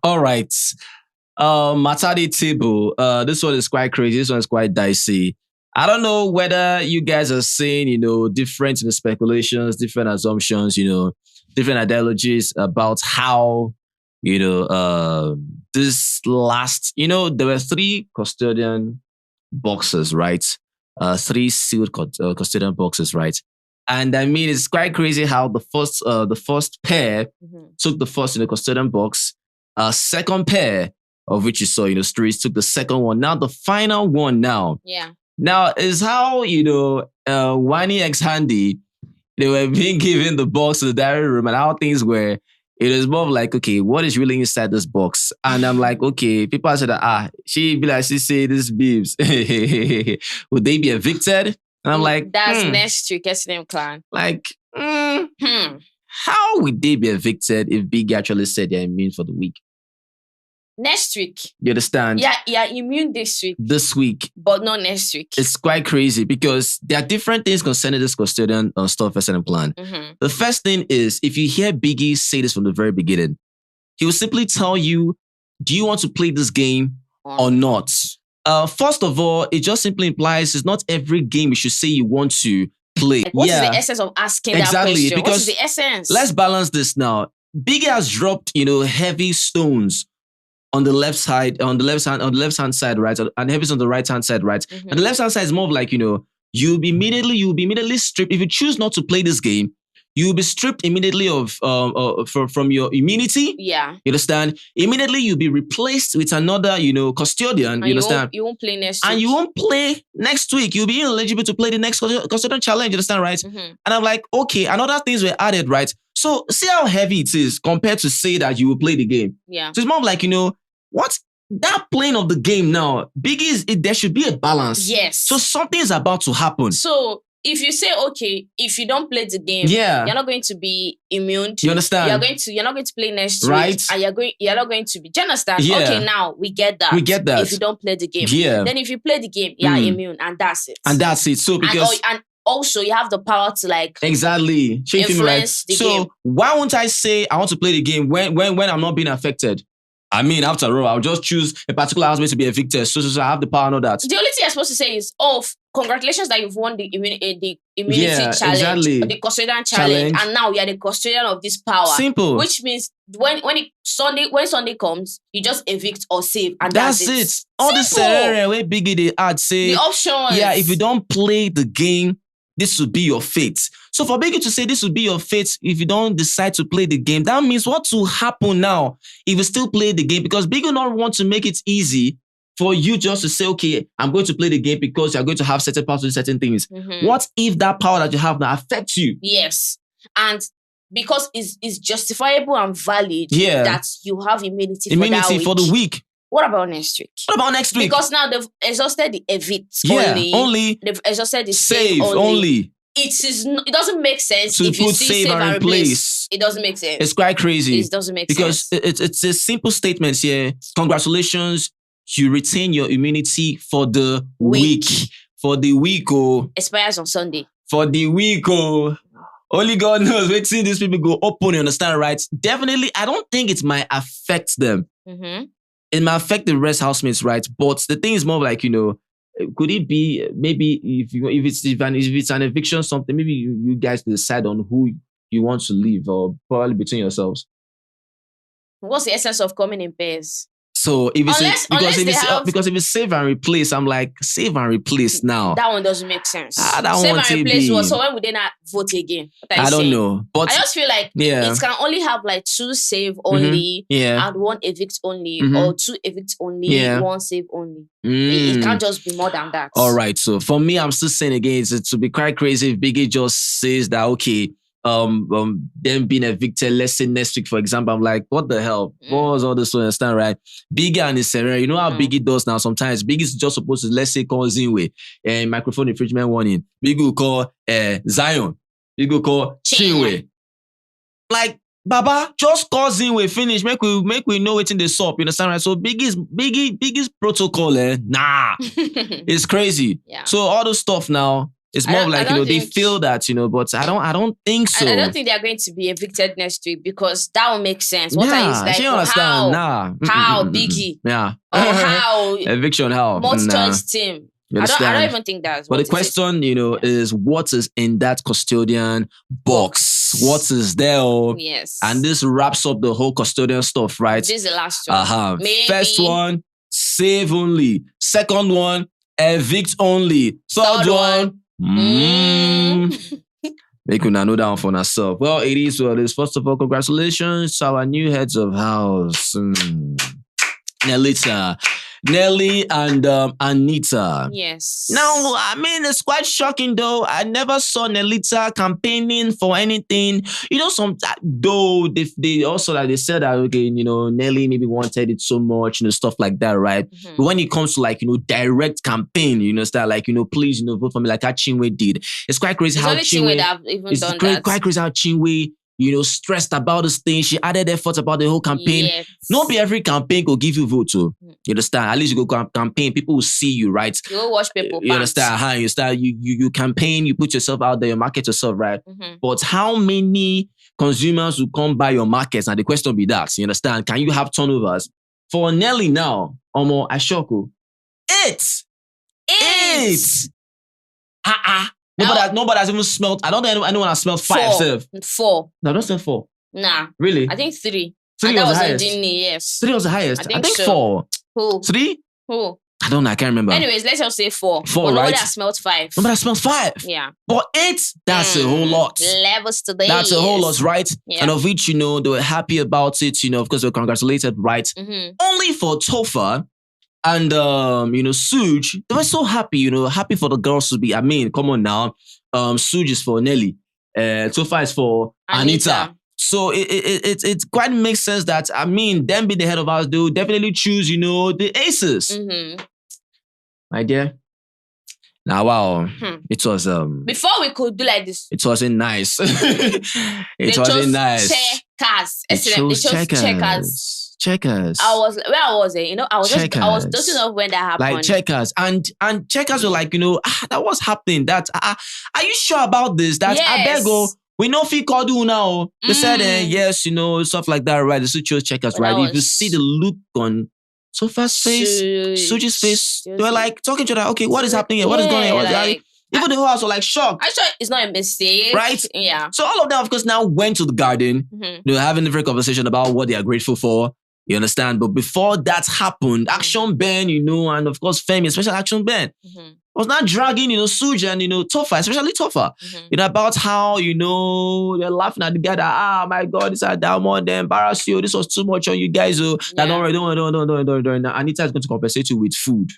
All right. Matadi table. This one is quite crazy. This one is quite dicey. I don't know whether you guys are seeing, different speculations, different assumptions, different ideologies about how, this last, there were 3 custodian boxes, right? 3 sealed custodian boxes, right? And I mean, it's quite crazy how the first pair took the first custodian box. Second pair, of which you saw, streets, took the second one. Now the final one now. Yeah. Now is how, Wanni x Handi, they were being given the box to the diary room and how things were. It was more of like, okay, what is really inside this box? And I'm like, okay, people said that, she be like, she say this babes. Would they be evicted? And I'm like, that's next week, S&M clan. Like, how would they be evicted if Biggie actually said they're immune for the week? Next week. You understand? Yeah, immune this week. This week. But not next week. It's quite crazy because there are different things concerning this custodian stuff S&M plan. The first thing is, if you hear Biggie say this from the very beginning, he will simply tell you, do you want to play this game or not? First of all, it just simply implies it's not every game you should say you want to play. Like, what is the essence of asking that question? Because what is the essence? Let's balance this now. Biggie has dropped, heavy stones on the left side, on the left hand side, right, and heavy on the right hand side, right. And the left hand side is more of like, you'll be immediately stripped. If you choose not to play this game, you'll be stripped immediately from your immunity. Yeah. You understand? Immediately you'll be replaced with another, custodian. And you understand? You won't play next week. And you won't play next week. You'll be ineligible to play the next custodian challenge. You understand, right? And I'm like, okay, and other things were added, right? So see how heavy it is compared to say that you will play the game. Yeah. So it's more of like, what? That playing of the game now, there should be a balance. Yes. So something is about to happen. So if you say, okay, if you don't play the game, you're not going to be immune. You understand? You're not going to play next right? week. And you're not going to be. Do you understand? Yeah. Okay, now we get that. We get that. If you don't play the game. Yeah. Then if you play the game, you're immune. And that's it. And that's it. So because and also you have the power to exactly influence the game. So why won't I say I want to play the game when I'm not being affected? I mean, after all, I'll just choose a particular housemate to be evicted. So I have the power and all that. The only thing you're supposed to say is, congratulations that you've won the immunity challenge, exactly. or the custodian challenge, and now you're the custodian of this power. Simple. Which means when Sunday comes, you just evict or save, and that's it. All the scenario where Biggie they add say the options. Yeah, if you don't play the game, this will be your fate. So for Biggie to say this will be your fate if you don't decide to play the game, that means what will happen now if you still play the game? Because Biggie not want to make it easy for you just to say, okay, I'm going to play the game because you're going to have certain powers to do certain things. What if that power that you have now affects you? Yes. And because it's justifiable and valid that you have immunity for that week. For the week. What about next week? What about next week? Because now they've exhausted the evict only. They've exhausted the save only. It doesn't make sense to if you put see save and replace. It doesn't make sense. It's quite crazy. It doesn't make sense. Because it's a simple statement here. Congratulations, you retain your immunity for the week. For the week, expires on Sunday. For the week, only God knows. Wait till these people go open, you understand, right? Definitely, I don't think it might affect them. It might affect the rest housemates, right? But the thing is more like, could it be maybe if it's an eviction something, maybe you guys decide on who you want to leave or probably between yourselves. What's the essence of coming in pairs? So if it's because if it's save and replace, I'm like save and replace now. That one doesn't make sense. That save one and replace was, so when would they not vote again? I don't know. But I just feel like it can only have like 2 save only and 1 evict only, or 2 evict only, 1 save only. It can't just be more than that. All right. So for me, I'm still saying again, it would be quite crazy if Biggie just says that okay. Them being evicted, let's say next week, for example, I'm like, what the hell? What was all this? Understand, right? Biggie and his scenario, you know how Biggie does now sometimes. Biggie's just supposed to, let's say, call ZINWE and microphone infringement warning. Biggie will call Zion. Biggie will call Chinwe. Like, Baba, just call ZINWE, finish. Make we know what's in the soap. You understand, right? So Biggie's protocol, nah. It's crazy. Yeah. So all those stuff now, It's more like, they feel that, but I don't think so. I don't think they're going to be evicted next week because that will make sense. What is like, how Biggie? Yeah. Or how eviction, how? multi-choice team. I don't even think that's but the question, is what is in that custodian box? What is there? Yes. And this wraps up the whole custodian stuff, right? This is the last one. Maybe. First one, save only. Second one, evict only. Third one, make you know down for yourself. Well, it is what it is. First of all, congratulations to our new heads of house. Nelly and Anita. Yes. Now, I mean, it's quite shocking though. I never saw Nelita campaigning for anything. Though they also they said that, okay, Nelly maybe wanted it so much, stuff like that, right? Mm-hmm. But when it comes to direct campaign, start please, vote for me like how Chinwe did. It's quite crazy how Chinwe that have even done that. Quite crazy how Chinwe stressed about this thing. She added effort about the whole campaign. Yes. Not be every campaign will give you vote to. You understand? At least you go campaign, people will see you, right? You go watch people. You understand? You campaign, you put yourself out there, you market yourself, right? Mm-hmm. But how many consumers will come by your markets? And the question will be that, you understand? Can you have turnovers? For Nelly now, I shock you. 8! Nobody has even smelled. I don't think anyone has smelled 5. 4. No, don't say 4. Nah. Really? I think 3. 3 was the highest. Yes. 3 was the highest. I think 4. Who? 3? Who? I don't know. I can't remember. Anyways, let's just say 4. 4, but right? Nobody has smelled 5. Nobody has smelled 5. Yeah. But 8, that's a whole lot. Levels today. That's a whole lot, right? Yeah. And of which, they were happy about it. Of course, they were congratulated, right? Mm-hmm. Only for Topher and, Sooj, they were so happy, happy for the girls to be. I mean, come on now. Sooj is for Nelly. Topher is for Anita. So it quite makes sense that, I mean, them be the head of house, they will definitely choose, the aces. Mm-hmm. My dear. Now, wow. It was... Before we could do like this. It wasn't nice. It wasn't nice. Chekas. They chose Chekas. Where was it? I was dozing off when that happened. Like Chekas. And Chekas were like, that was happening. That are you sure about this? That yes. I beg go. We know if he called you now. They said yes, stuff like that, right? They still chose Chekas, right? If you see the look on Topher's face, Sooj's face, they were like talking to her, okay, what is happening here? What is going on? Even the whole house were like shocked. I'm sure it's not a mistake. Right? Yeah. So all of them, of course, now went to the garden. Mm-hmm. They were having a different conversation about what they are grateful for. You understand? But before that happened, Action Ben, and of course Femi, especially Action Ben, was not dragging, Sooj and, Topher, especially Topher, about how, they're laughing at the guy that, my God, this is that more than embarrass you. This was too much on you guys. Don't worry. Anita is going to compensate you with food.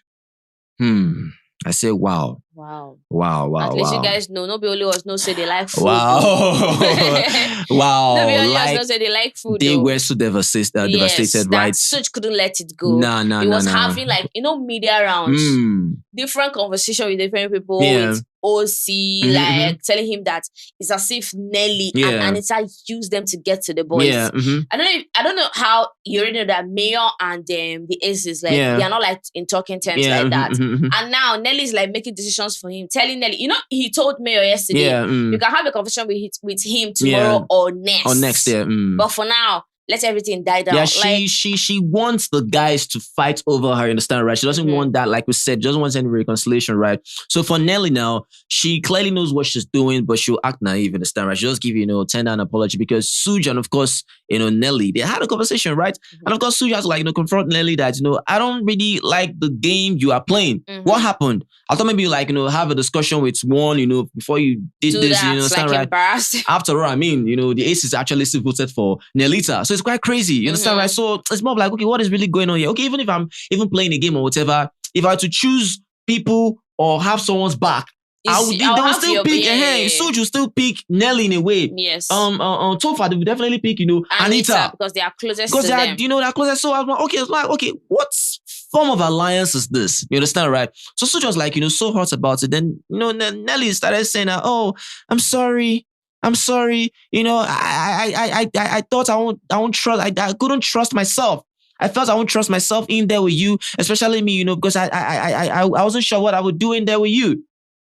I say, wow. At least you guys know. Nobody else knows say they like food. Wow. Nobody else knows say they like food. They were so devastated, right? Sooj couldn't let it go. He was having media rounds. Different conversation with different people. With OC, telling him that it's as if Nelly and Anita used them to get to the boys. Yeah. I don't know how you already know that Mayor and the aces, they are not in talking terms like that. And now Nelly's making decisions for him, telling Nelly, he told Mayor yesterday, you can have a conversation with him tomorrow or next. But for now, let everything die down. Yeah, she wants the guys to fight over her, you understand, right? She doesn't want that, like we said, doesn't want any reconciliation, right? So for Nelly now, she clearly knows what she's doing, but she'll act naive, understand, right? She'll just give, tender an apology because Sooj and of course, Nelly, they had a conversation, right? And of course, Sooj has to confront Nelly that, I don't really like the game you are playing. What happened? I thought maybe have a discussion with one, before you did this, you understand, right? After all, I mean, the aces actually still voted for Nelita. So it's quite crazy, you understand, right? So it's more okay, what is really going on here? Okay, even if I'm playing a game or whatever, if I had to choose people or have someone's back, they will still pick, Sooj will still pick Nelly in a way. Yes. Topher, they will definitely pick, Anita. Because they are closest to them. They're closest. So I was like, okay, what form of alliance is this? You understand, right? So Sooj was so hurt about it. Then, Nelly started saying, I'm sorry. I thought I won't trust. I couldn't trust myself. I felt I won't trust myself in there with you, especially me, because I wasn't sure what I would do in there with you.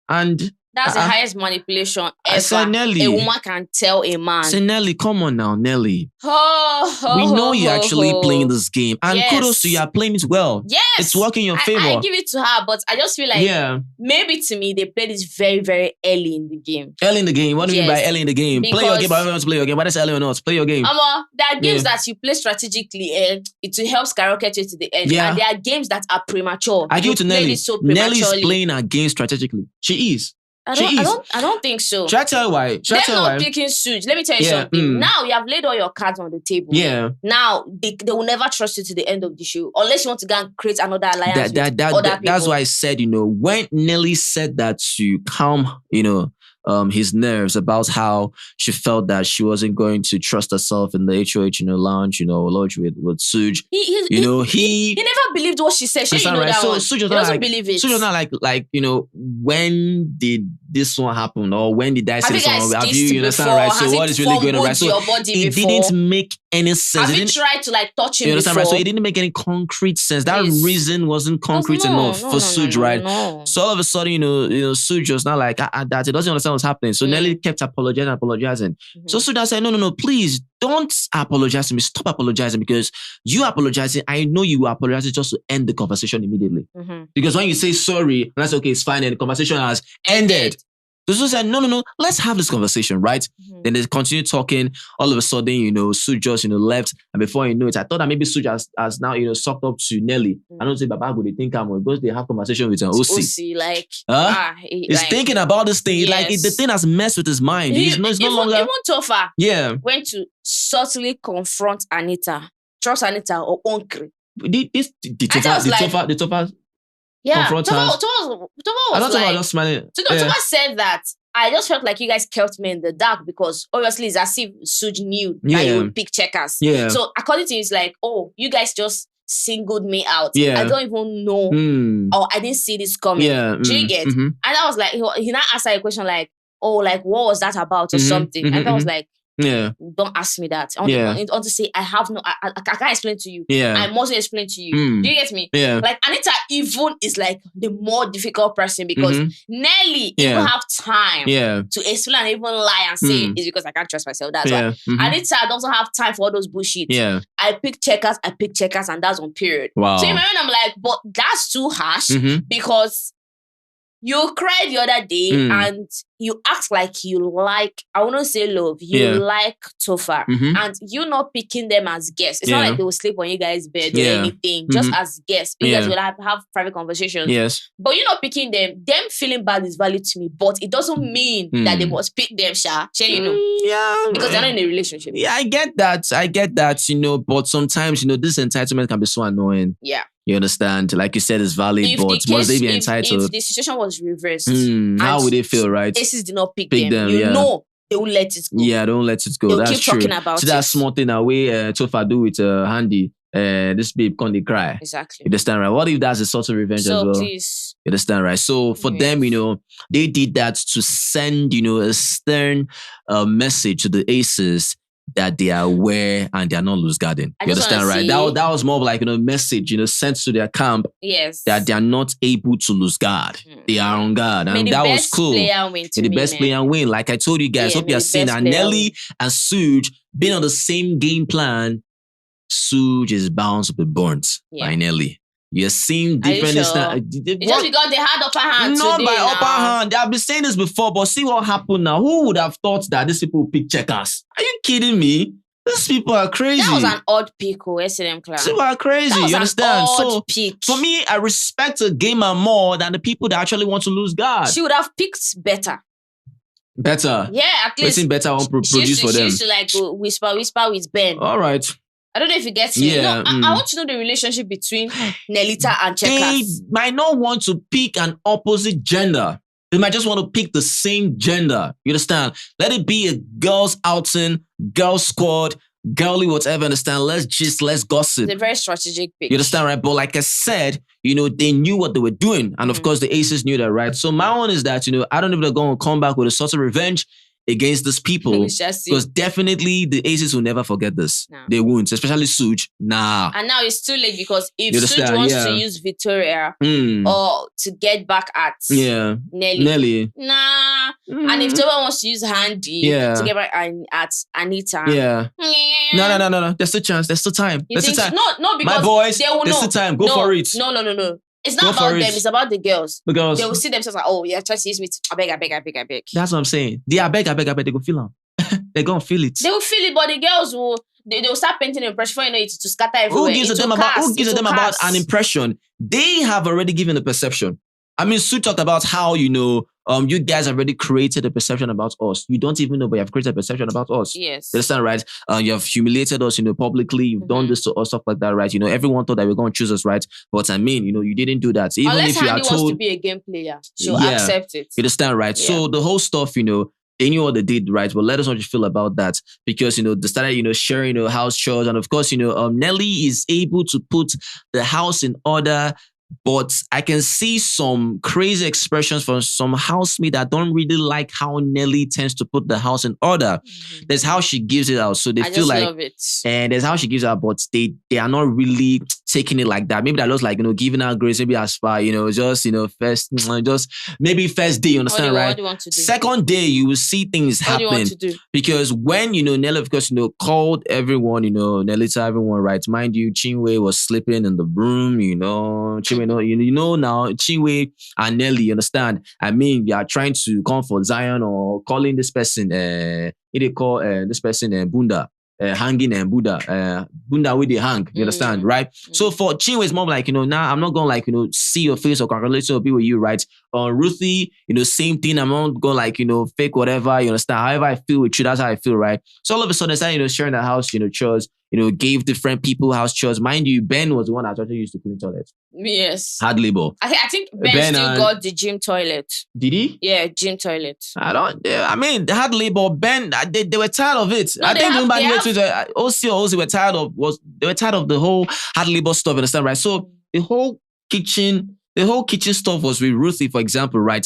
And That's the highest manipulation ever. I said, Nelly, a woman can tell a man. I said, Nelly, come on now, Nelly. We know you're actually playing this game. And kudos to you, you're playing it well. Yes. It's working in your favor. I give it to her, but I just feel like maybe to me, they played this very, very early in the game. Early in the game? What do you mean by early in the game? Play your game, but everyone wants to play your game. What is early or not? Play your game. There are games that you play strategically and it will help skyrocket you to the end. And there are games that are premature. I give it to Nelly. Nelly's playing her game strategically. She is. I don't think so. Should I tell you why? They're not picking Sooj. Let me tell you something. Now you have laid all your cards on the table. Yeah. Now they will never trust you to the end of the show unless you want to go and create another alliance with other people. That's why I said, when Nelly said that to calm, his nerves about how she felt that she wasn't going to trust herself in the HOH, lounge, lodge with Sooj. He never believed what she said. She didn't know that one. Sooj he doesn't believe it. Sooj was not like, when did this one happen or when did I say this one? Have you understand, right? So what is really going on, right? So it didn't make any sense. Have you tried to touch him before? Right? So it didn't make any concrete sense. That reason wasn't concrete enough for Sooj, right? No. So all of a sudden, Sooj was not like that. It doesn't understand what's happening. So Nelly kept apologizing. Mm-hmm. So Sooj said, no, please don't apologize to me. Stop apologizing because you apologizing. I know you were apologizing just to end the conversation immediately. Mm-hmm. Because when you say sorry, and that's okay, it's fine, and the conversation has ended. So Sooj said, no, let's have this conversation, right? Mm-hmm. Then they continue talking. All of a sudden, Sooj just, left. And before you know it, I thought that maybe Sooj has now, sucked up to Nelly. Mm-hmm. I don't say, Baba, they think I'm going because they have conversation with an OC. He's thinking about this thing. Yes. The thing has messed with his mind. He's no longer... Even Topher went to subtly confront Anita. Trust Anita or Uncle. The Topher... Yeah, Topher was just smiling. Topher said that I just felt like you guys kept me in the dark because obviously it's as if Sooj knew that you would pick Chekas. Yeah. So according to him, it's like, you guys just singled me out. Yeah. I don't even know or I didn't see this coming. Yeah. Do you get? Mm-hmm. And I was like, he now asked her a question like, what was that about or something? And I was like, don't ask me that. I want to say I can't explain to you. I mustn't explain to you. Do you get me? Like Anita even is like the more difficult person because Nelly even have time to explain and even lie and say it's because I can't trust myself. That's why. Anita doesn't have time for all those bullshit. I pick Chekas, and that's on period. Wow. So remember, I'm like, but that's too harsh because you cried the other day and you act like you like, I wouldn't say love, you like Topher. And you not picking them as guests. It's not like they will sleep on you guys' bed or anything, just as guests. Because we'll have private conversations. Yes. But you're not picking them. Them feeling bad is valid to me, but it doesn't mean that they must pick them, because they're not in a relationship. Yeah, I get that, but sometimes, this entitlement can be so annoying. Yeah. You understand? Like you said, it's valid, but must they be entitled? If the situation was reversed, how would they feel, right? Aces did not pick them. They won't let it go. Yeah, don't let it go. They'll That's keep true. talking about that small thing that way Topher do with Handi. This babe can't cry. Exactly. You understand, right? What if that's a sort of revenge as well? Please. You understand, right? So for them, they did that to send, a stern message to the aces that they are aware and they are not loose guarding. You understand, right? That was more of like, message, sent to their camp. Yes. That they are not able to lose guard. They are on guard. And that was cool. The best player win. Like I told you guys, hope you are seeing that Nelly and Sooj being on the same game plan. Sooj is bound to be burnt by Nelly. You're seeing different... It's just because they had upper hand Not today by upper hand. I've been saying this before, but see what happened now. Who would have thought that these people pick Chekas? Are you kidding me? These people are crazy. That was an odd pick, SLM class. People are crazy, you understand? So pick. For me, I respect a gamer more than the people that actually want to lose guard. She would have picked better. Better? Yeah, at least. Better won't produce for them. She used to whisper with Ben. All right. I don't know if you get me. Yeah, I want to know the relationship between Nelita and Chekas. They might not want to pick an opposite gender. They might just want to pick the same gender. You understand? Let it be a girls' outing, girls' squad, girly whatever, understand? Let's gossip. It's a very strategic pick. You understand, right? But like I said, they knew what they were doing. And of course, the aces knew that, right? So my one is that, I don't know if they're going to come back with a sort of revenge. against these people, because definitely the aces will never forget this. No. They won't, especially Sooj. Nah. And now it's too late, because if Sooj wants to use Victoria or to get back at Nelly. Nah. And if Toba wants to use Handi to get back at Anita. No. There's still chance. There's still time. There's still time. No, because my boys, there's still time. Go for it. No. It's not about them. It's about the girls. The girls. They will see themselves like, oh, yeah, try to use me. I beg. That's what I'm saying. I beg. They go feel them. They're going to feel it. They will feel it, but the girls will... They will start painting an impression, for it to scatter everywhere. Who gives a damn about an impression? They have already given a perception. I mean, Sooj talked about how, you guys have already created a perception about us. You don't even know, but you have created a perception about us. Yes. You understand, right? You have humiliated us, publicly. You've done this to us, stuff like that, right? Everyone thought that we were going to choose us, right? But I mean, you didn't do that. Even unless if you Handi wants to be a game player, she'll accept it. You understand, right? Yeah. So the whole stuff, they knew what they did, right? But let us know what you feel about that. Because, they started, sharing, house chores. And of course, Nelly is able to put the house in order. But I can see some crazy expressions from some housemates that don't really like how Nelly tends to put the house in order. There's how she gives it out. So they feel like, love it. And there's how she gives it out, but they are not really taking it like that. Maybe they're just like, giving out grace, maybe as far, maybe first day, you understand, right? What do you want to do? Second day, you will see things happen. What do you want to do? Because when, Nelly, of course, called everyone, Nelly to everyone, right? Mind you, Chinwe was sleeping in the room, Chinwe, now, Chinwe and Nelly, you understand? I mean, they are trying to comfort Zion or calling this person, they call this person Bunda. Hanging and Buddha with the hang, you understand, right? So for Chinwe, it's more like, now I'm not going to see your face or congratulate you or be with you, right? Ruthie, same thing. I'm not going fake whatever, you understand? However I feel with you, that's how I feel, right? So all of a sudden, I started, sharing the house, chores, gave different people house chores. Mind you, Ben was the one that actually used to clean toilets. Yes. Hard labor. I think Ben still got the gym toilet. Did he? Yeah, gym toilet. The hard labor, Ben, they were tired of it. I think OC were tired of the whole hard labor stuff, understand, right? So the whole kitchen stuff was with Ruthie, for example, right?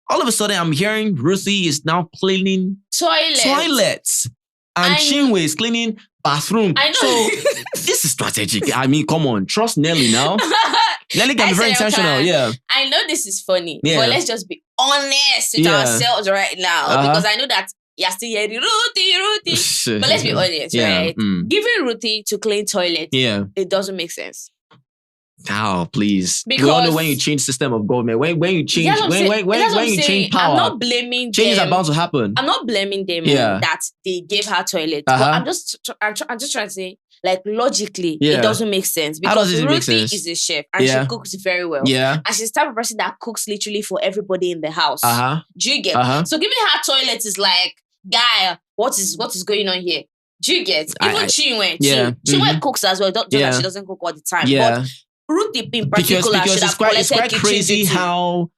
All of a sudden, I'm hearing Ruthie is now cleaning toilets. And Chinwe is cleaning bathroom. I know. So this is strategic. I mean, come on. Trust Nelly now. Nelly can be very intentional. Yeah. I know this is funny. Yeah. But let's just be honest with ourselves right now. Because I know that you're still hearing Ruthie. But let's be honest, right? Giving Ruthie to clean toilet, it doesn't make sense. Oh, please. Because we all know when you change system of government, when you change when you change power, I'm not blaming changes are bound to happen. I'm not blaming them that they gave her toilet. But I'm just trying to say, like, logically, it doesn't make sense. Because Ruthie is a chef and she cooks very well. Yeah. And she's the type of person that cooks literally for everybody in the house. Do you get? So giving her toilet is like, guy, what is going on here? Do you get? Even Chinwe, Chinwe cooks as well. Don't that she doesn't cook all the time. But Ruthie in particular because it's quite crazy how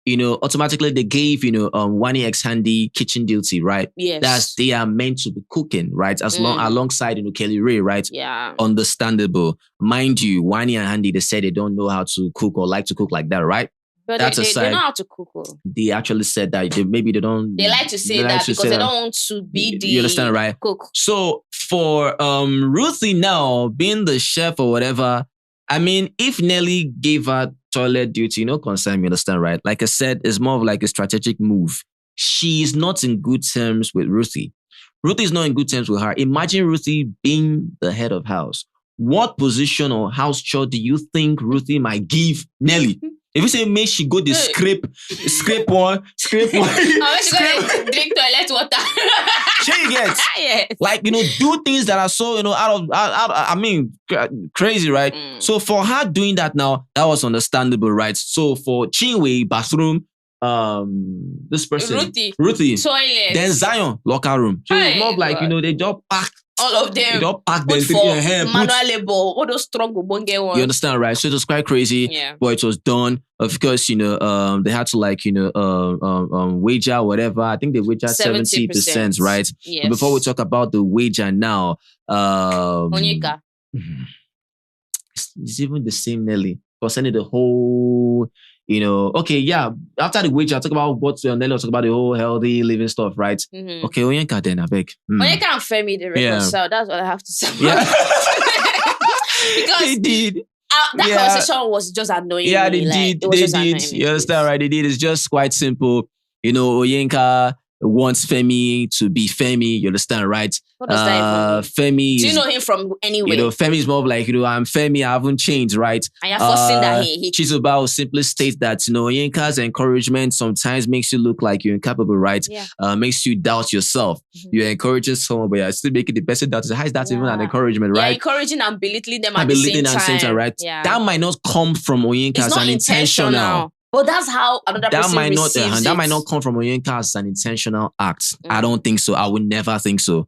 automatically they gave Wanni x Handi kitchen duty, right? Yes, they are meant to be cooking, right? Alongside Kelly Ray, right? Yeah, understandable. Mind you, Wanni and Handi, they said they don't know how to cook or like to cook like that, right? But they know how to cook. They actually said that they don't. They like to say that because they don't want to be the you understand, right? Cook. So for Ruthie now being the chef or whatever. I mean, if Nelly gave her toilet duty, no concern, you understand, right? Like I said, it's more of like a strategic move. She's not in good terms with Ruthie. Ruthie is not in good terms with her. Imagine Ruthie being the head of house. What position or house chore do you think Ruthie might give Nelly? If you say, make she go the scrape one. I she go drink toilet water. Sure you get. Yes. Like, do things that are so, crazy, right? So for her doing that now, that was understandable, right? So for Chinwe, bathroom, this person, Ruthie, toilet. Then Zion, locker room. So it's more like, they just pack. All of them. They don't pack them for manual labor. All those strong bonge ones. You understand, right? So it was quite crazy. Yeah. But it was done. Of course, they had to wager whatever. I think they wager 70%, right? Yes. But before we talk about the wager now, Onyeka. It's even the same Nelly. concerning the whole, okay, yeah. After the witch, I talk about what Nelly talk about the whole healthy living stuff, right? Mm-hmm. Okay, Oyenka then, I beg. Oyenka and Femi, they reconcile. That's what I have to say. Yeah. Because they did. That conversation was just annoying. Yeah, they me. did. They did. You understand, right? They did. It's just quite simple. Oyenka wants Femi to be Femi. You understand, right? What does that even mean? Femi. Do you know him from anywhere? Femi is more of like, I'm Femi, I haven't changed, right? And you're forcing that he Chizuba will simply state that, Oyenka's encouragement sometimes makes you look like you're incapable, right? Yeah. Makes you doubt yourself. Mm-hmm. You're encouraging someone, but you're still making the person doubt. How is that even an encouragement, right? You're encouraging and belittling them at the same time. Right? Yeah. That might not come from Oyenka as an intentional. But that's how another person receives it. That might not come from Oyenka as an intentional act. I don't think so. I would never think so.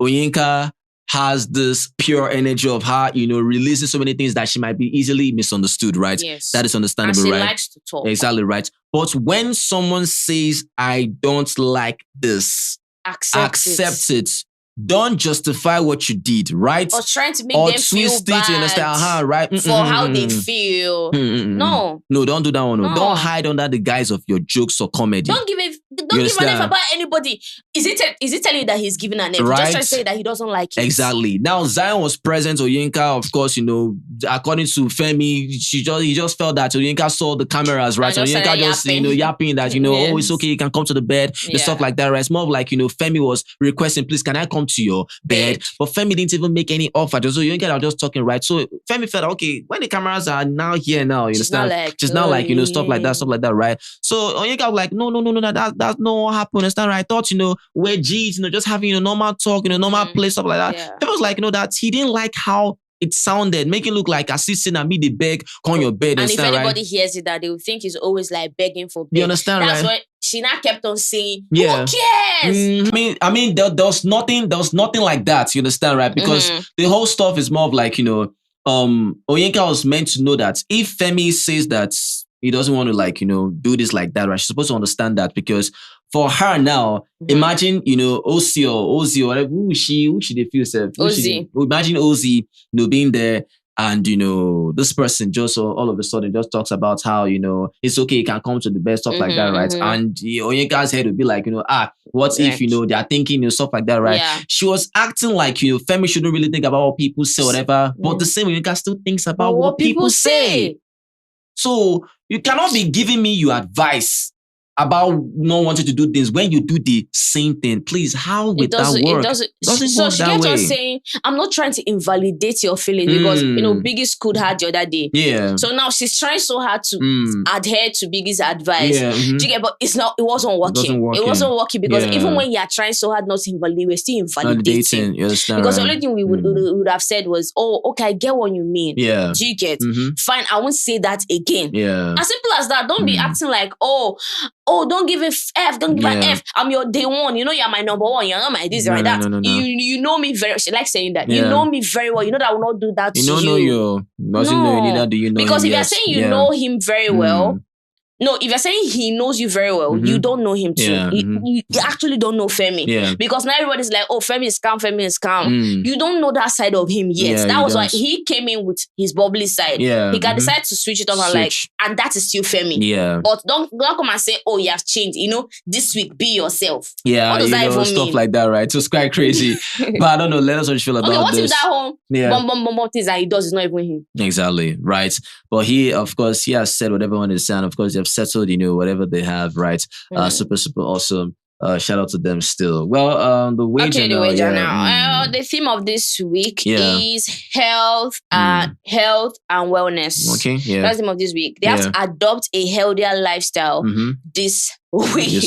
Oyenka has this pure energy of her, releasing so many things that she might be easily misunderstood, right? Yes. That is understandable, and she right? likes to talk. Exactly, right. But when someone says, I don't like this, accept it. Don't justify what you did, right? Or trying to make them feel bad. You understand? Right? For how they feel. No, don't do that one. No. Don't hide under the guise of your jokes or comedy. Don't give an F about anybody. Is it telling you that he's giving an F? Right? Just trying to say that he doesn't like it. Exactly. Now Zion was present. Oyenka, of course, according to Femi, he just felt that Oyenka saw the cameras, right? So Oyenka just yapping that oh, it's okay, you can come to the bed, and stuff like that, right? It's more of like Femi was requesting, please, can I come to your bed? But Femi didn't even make any offer. So Oyenka are just talking, right? So Femi felt okay when the cameras are now here now, you understand? She's not like stuff like that, right? So Oyenka was like, no, that's not what happened, understand? Right? I thought we're G's, just having normal talk, normal play, stuff like that. Yeah. It was like that he didn't like how it sounded, making it look like assisting and be the beg on your bed. And if anybody right? hears it, that they will think he's always like begging for bed. You understand, That's right? what she now kept on saying. Who cares? I mean, there was nothing like that. You understand, right? Because the whole stuff is more of like Oyenka was meant to know that if Femi says that he doesn't want to do this like that, right? She's supposed to understand that, because for her now, imagine, Ozi or whatever, who should they feel safe? Imagine Ozi, being there, and, this person just all of a sudden just talks about how, it's okay, you can come to the bed, stuff like that, right? And Oyenka's head would be like, what if, they are thinking, stuff like that, right? Yeah. She was acting like, Femi shouldn't really think about what people say, whatever, but the same Oyenka still thinks about what people say. So you cannot be giving me your advice about not wanting to do things when you do the same thing. Please, how would that work? Doesn't work she that kept way. on saying, I'm not trying to invalidate your feelings because, Biggie schooled her the other day. Yeah. So now she's trying so hard to adhere to Biggie's advice. Yeah. But it wasn't working. It wasn't working because even when you're trying so hard not to invalidate, we're still invalidating. You understand, because right? the only thing we would have said was, oh, okay, I get what you mean. Yeah. Do you get? Fine, I won't say that again. Yeah. As simple as that. Don't be acting like, oh, don't give a F. Don't give an F. I'm your day one. You're my number one. You're not my this or that. No. You know me very. She likes saying that. You know me very well. You know that I will not do that to you. Know you. Doesn't know you. Neither do you know because him. If you're saying you know him very well. No, if you're saying he knows you very well, you don't know him too. Yeah. You actually don't know Femi. Yeah. Because now everybody's like, oh, Femi is calm. You don't know that side of him yet. Yeah, that was why he came in with his bubbly side. Yeah. He can decide to switch it on and that is still Femi. Yeah. But don't come and say, oh, you have changed. This week, be yourself. Yeah, what does that even stuff mean? like that, right? So it's quite crazy. But I don't know. Let us know what you feel about this. Okay, what if that whole bum things that he does is not even him? Exactly, right. But he, of course, he has said whatever one is saying. Of course, they have settled, whatever they have, right? Super awesome. Shout out to them still. Well, the wager now. The theme of this week is health and wellness. Okay, yeah. That's the theme of this week. They have to adopt a healthier lifestyle this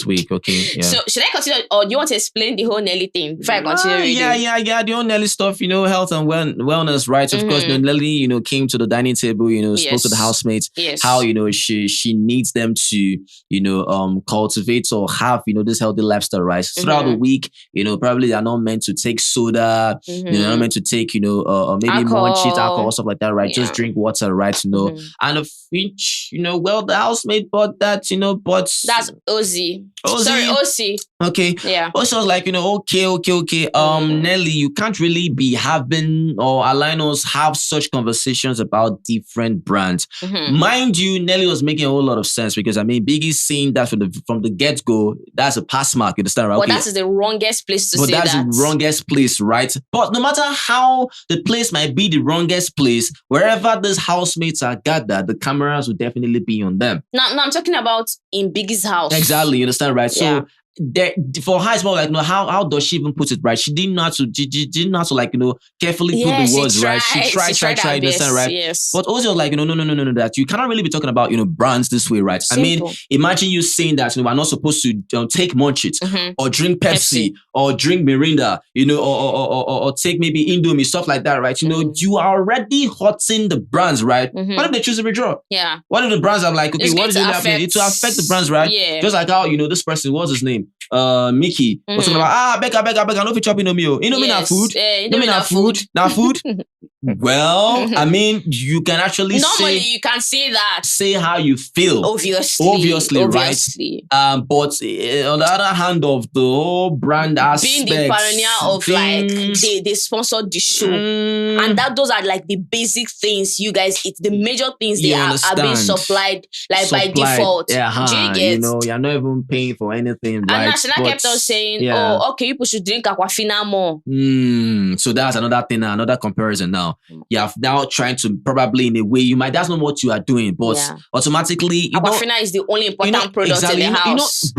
week. Okay. Yeah. So should I continue, or do you want to explain the whole Nelly thing before I continue reading? Yeah. The whole Nelly stuff, health and wellness, right? Of course, Nelly, came to the dining table, spoke to the housemates, how she needs them to, cultivate or have, this healthy lifestyle, right? Throughout the week, probably they're not meant to take soda, they're not meant to take, maybe alcohol, stuff like that, right? Just drink water, right? And of which, the housemaid bought that, but that's Ozzy. Sorry, OC. Okay. Yeah. Also, was like, okay. Nelly, you can't really be having or allowing us have such conversations about different brands. Mind you, Nelly was making a whole lot of sense because Biggie's saying that from the get go, that's a pass mark. You understand, right? But that's the wrongest place to say that. But that's the wrongest place, right? But no matter how the place might be the wrongest place, wherever those housemates are gathered, the cameras will definitely be on them. No, I'm talking about in Biggie's house. Exactly, you understand, right? Yeah. So for her, it's more like, how does she even put it right? She didn't know how to like, carefully put the words right. She tried, understand, right? Yes. But also like, no, that you cannot really be talking about, brands this way, right? Simple. Imagine you saying that, we're not supposed to take Munchies or drink Pepsi or drink Mirinda, or take maybe Indomie, stuff like that, right? You are already hurting the brands, right? What if they choose to withdraw? Yeah. What if the brands are like, okay, what is it happening? It will affect the brands, right? Yeah. Just like how, this person, what's his name? Mickey was talking about beg, I know if you chop Indomie. Indomie na food. Indomie na food. Na food. Well, you can actually normally you can say that. Say how you feel. Obviously, right? But on the other hand of the whole brand aspect, being the pioneer of like they sponsored the show, and those are like the basic things you guys eat. The major things they are being supplied by default. You're not even paying for anything, right? And National kept on saying, okay, people should drink Aquafina more. So that's another thing, another comparison now. You are now trying to probably in a way, that's not what you are doing, but automatically, Aquafina is the only important product in the house.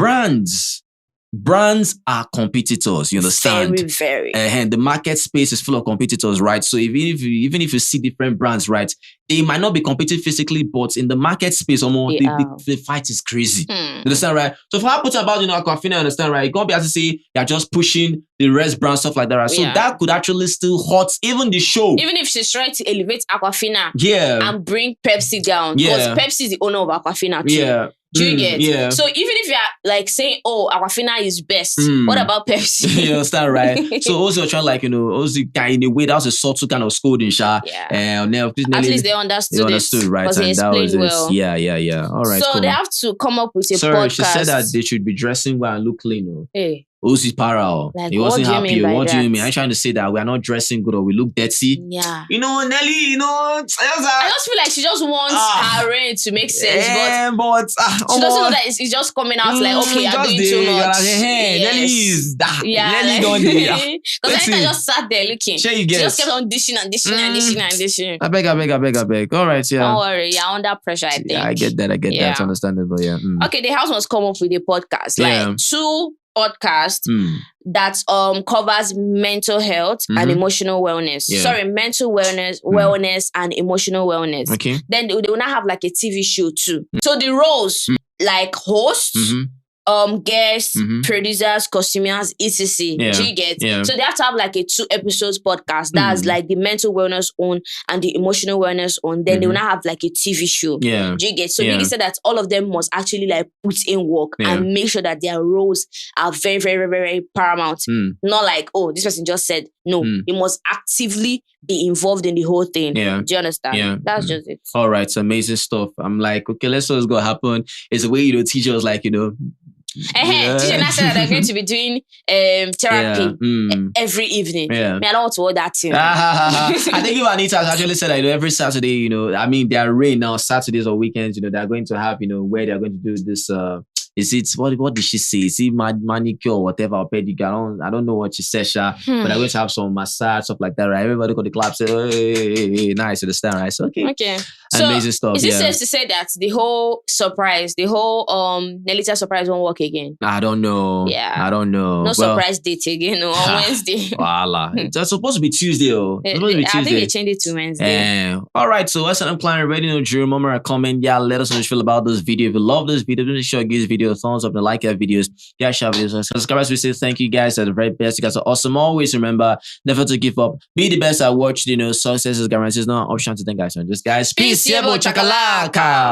Brands are competitors, you understand? Very, very. And the market space is full of competitors, right? So even if you see different brands, right, they might not be competing physically, but in the market space, the fight is crazy. You understand, right? So if I put about, Aquafina, you understand, right? You can't be able to say you're just pushing the rest brand, stuff like that, right? So that could actually still hurt even the show. Even if she's trying to elevate Aquafina and bring Pepsi down. Because Pepsi is the owner of Aquafina too. Yeah. Do you get? Yeah. So even if you're like saying, Aquafina is best, what about Pepsi? You understand, right? So also trying like, also in a way, that was a subtle kind of scolding, at least they understood right? Because they explained well. Yeah. All right. So cool. they have to come up with a podcast. She said that they should be dressing well and look clean. Hey. Ozzy's para. Like, he wasn't happy. What do you mean? I'm trying to say that we are not dressing good or we look dirty. Yeah. Nelly, I just feel like she just wants her reign to make sense. But she doesn't know that it's just coming out like, okay, I'm doing too much. Nelly is that. Nelly don't do that. Because I just sat there looking. She just kept on dishing. I beg. All right, yeah. Don't worry. You're under pressure, I think. Yeah, I get that. It's understandable, yeah. Okay, the house must come up with a podcast. Like 2 podcast that covers mental health and emotional wellness. Sorry, mental wellness and emotional wellness. Okay. Then they will not have like a TV show too. So the roles like hosts, guests, producers, costumers, etc. Do you get? Yeah. So they have to have like a 2 episodes podcast. That's like the mental wellness on and the emotional wellness on. Then they will not have like a TV show. Yeah. Do you get? So Biggie said that all of them must actually like put in work and make sure that their roles are very, very, very paramount. Not like, this person just said. No, you must actively be involved in the whole thing. Yeah. Do you understand? Yeah. That's just it. All right, it's amazing stuff. I'm like, okay, let's see what's going to happen. It's the way, teach us like, Teacher now said that they're going to be doing therapy every evening. Yeah. I don't want to hold that thing. I think even Anita has actually said that every Saturday, they are rain now, Saturdays or weekends, they're going to have, where they're going to do this is it what did she say? Is it manicure or whatever or pedicure? I don't know what she said, but they're going to have some massage, stuff like that, right? Everybody got the clap, say, hey, nice, you understand, right? So okay. Amazing stuff. Is it safe to say that the whole surprise, the whole Nelita surprise won't work again? I don't know. Yeah. I don't know. No surprise date again on Wednesday. Voila. It's supposed to be Tuesday, It's supposed to be Tuesday. I think they changed it to Wednesday. All right, so what's I'm planning already? Drew, remember a comment. Yeah, let us know what you feel about this video. If you love this video, make sure you give this video a thumbs up and like our videos. Yeah, share videos. Subscribers, we say thank you guys. Are the very best. You guys are awesome. Always remember, never to give up. Be the best at what you do. Success is guaranteed. It's not an option to think, guys. Just guys, peace. Yeah, chakalaka.